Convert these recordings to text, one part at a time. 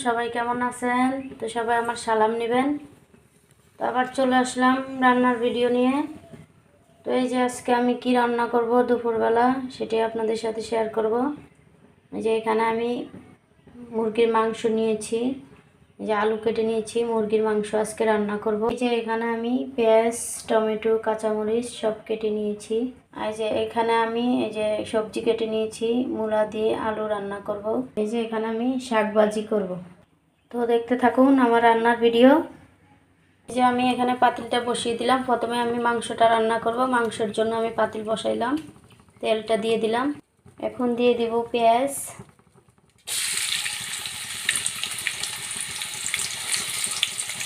সবাই কেমন আছেন? তো সবাই আমার সালাম নেবেন। তো আবার চলে আসলাম রান্নার ভিডিও নিয়ে। তো এই যে আজকে আমি কি রান্না করব দুপুরবেলা সেটাই আপনাদের সাথে শেয়ার করব। এই যে এখানে আমি মুরগির মাংস নিয়েছি, এই যে আলু কেটে নিয়েছি, মুরগির মাংস আজকে রান্না করব। এই যে এখানে আমি পেঁয়াজ, টমেটো, কাঁচামরিচ সব কেটে নিয়েছি। আর যে এখানে আমি এই যে সবজি কেটে নিয়েছি, মূলা দিয়ে আলু রান্না করব। এই যে এখানে আমি শাক ভাজি করব। তো দেখতে থাকুন আমার রান্নার ভিডিও। এই যে আমি এখানে পাতিলটা বসিয়ে দিলাম। প্রথমে আমি মাংসটা রান্না করব। মাংসের জন্য আমি পাতিল বসাইলাম, তেলটা দিয়ে দিলাম। এখন দিয়ে দিব পেঁয়াজ,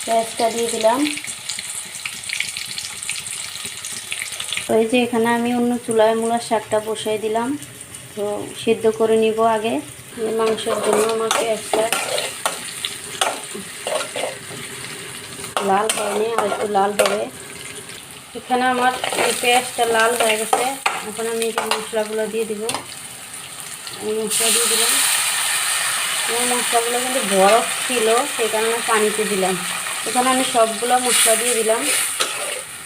পেঁয়াজটা দিয়ে দিলাম। তো এই যে এখানে আমি অন্য চুলায় মূলার শাকটা বসাই দিলাম। তো সিদ্ধ করে নিব আগে। মাংসের জন্য আমার পেঁয়াজটা লাল হয়নি, আর একটু লাল হবে। এখানে আমার এই পেঁয়াজটা লাল হয়ে গেছে। এখন আমি এই মশলাগুলো দিয়ে দিব। এই মশলা দিয়ে দিলাম। এই মশলাগুলো কিন্তু বরফ ছিল, সেই কারণে পানিতে দিলাম। এখানে আমি সবগুলো মশলা দিয়ে দিলাম।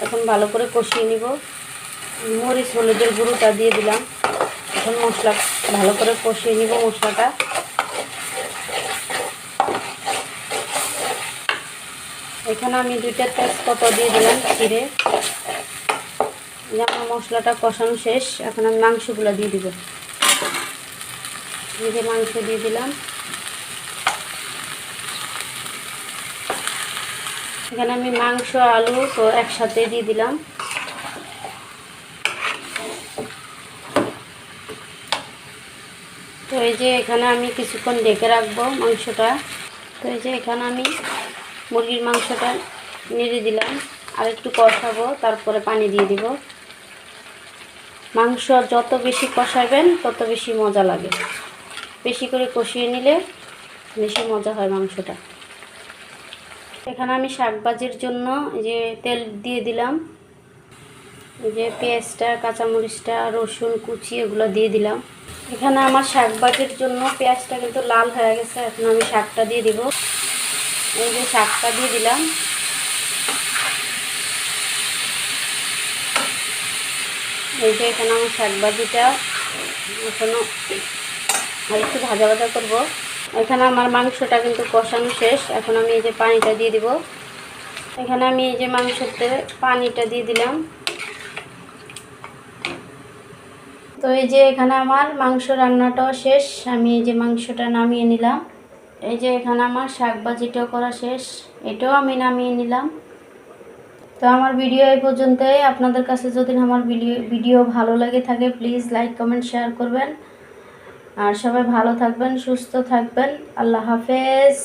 এখন ভালো করে কষিয়ে নিব। মরিচ হলুদের গুঁড়োটা দিয়ে দিলাম। এখন মশলা ভালো করে কষিয়ে নিব মশলাটা। এখানে আমি 2টা তেজপাতা দিয়ে দিলাম চিড়ে। আমার মশলাটা কষানো শেষ। এখন আমি মাংসগুলো দিয়ে দিব। এই যে মাংস দিয়ে দিলাম। এখানে আমি মাংস আলু তো একসাথে দিয়ে দিলাম। তো এই যে এখানে আমি কিছুক্ষণ ঢেকে রাখবো মাংসটা। তো এই যে এখানে আমি মুরগির মাংসটা নেড়ে দিলাম, আর একটু কষাবো, তারপরে পানি দিয়ে দিব। মাংস যত বেশি কষাবেন তত বেশি মজা লাগে। বেশি করে কষিয়ে নিলে বেশি মজা হয় মাংসটা। এখানে আমি শাক ভাজির জন্য এই যে তেল দিয়ে দিলাম। এই যে পেঁয়াজটা, কাঁচামরিচটা, রসুন কুচি এগুলো দিয়ে দিলাম। এখানে আমার শাক ভাজির জন্য পেঁয়াজটা কিন্তু লাল হয়ে গেছে। এখন আমি শাকটা দিয়ে দিব। এই যে শাকটা দিয়ে দিলাম। এই যে এখানে আমার শাক ভাজিটা এখনো আর একটু ভাজা ভাজা করব। এখানে আমার মাংসটা কিন্তু কষানো শেষ। এখন আমি এই যে পানিটা দিয়ে দিব। এখানে আমি এই যে মাংসতে পানিটা দিয়ে দিলাম। তো এই যে এখানে আমার মাংস রান্নাটাও শেষ। আমি এই যে মাংসটা নামিয়ে নিলাম। এই যে এখানে আমার শাক ভাজিটাও করা শেষ, এটাও আমি নামিয়ে নিলাম। তো আমার ভিডিও এই পর্যন্তই। আপনাদের কাছে যদি আমার ভিডিও ভালো লাগে থাকে প্লিজ লাইক কমেন্ট শেয়ার করবেন। আর সবাই ভালো থাকবেন, সুস্থ থাকবেন। আল্লাহ হাফেজ।